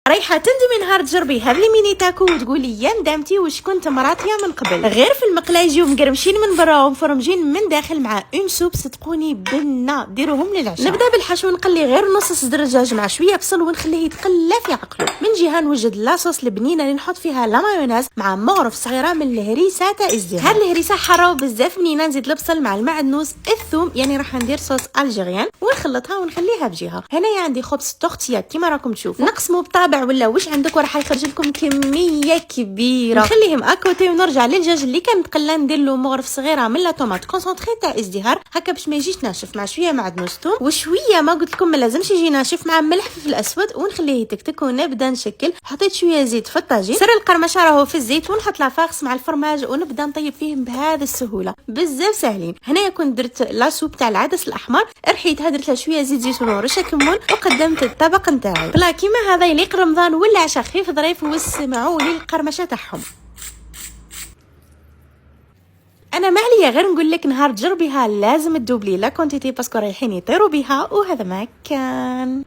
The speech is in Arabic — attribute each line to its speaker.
Speaker 1: رايحه تندمي نهار تجربي هاد لي ميني تاكو وتقولي يا ندمتي واش كنت مراتيه من قبل. غير في المقله يجيو مقرمشين من برا ومفرمجين من داخل مع اون سوب صدقوني بنا ديروهم للعشاء. نبدا بالحشو، نقلي غير نص صدر دجاج مع شويه بصل ونخليه يتقلى في عقله. من جهه نوجد لاصوص البنينه اللي نحط فيها لا مايونيز مع مغرف صغيره من الهريسه تاع ازدهار. هاد الهريسه حاره وبزاف بنينه. نزيد البصل مع المعدنوس الثوم، يعني راح ندير صوص الجيريان ونخلطها ونخليها بجهه. هنايا عندي خبز تورتيات كيما راكم تشوفوا، نقسموا بطابع ولا واش عندك وراح يخرج لكم كميه كبيره. نخليهم اكوتي ونرجع للدجاج اللي كان متقلى ندير له مغرف صغيره من لا طوماط كونسونطري تاع ازدهار هكا باش ما يجيش ناشف، مع شويه معدنوس ثوم وشويه ما قلت لكم ما لازمش يجي ناشف، مع ملح في الاسود ونخليه يتكتك ونبدا نشكل. حطيت شويه زيت في الطاجين. سر القرمشه راهو في الزيت، ونحط لافاغس مع الفرماج ونبدا نطيب فيهم بهذه السهوله بزاف ساهلين. هنايا كنت درت لا سوب تاع العدس الاحمر، رحيتها درت لها شويه زيت زيتون ورشه كمون وقدمت الطبق نتاعي. بلا كيما هذا يليق رمضان ولا عشاء خفيف ظريف، واسمعوا لي القرمشه تاعهم. انا ما عليا غير نقول لك نهار تجربيها لازم تدوبلي لا كونتيتي باسكو رايحين يطيروا بها، وهذا ما كان.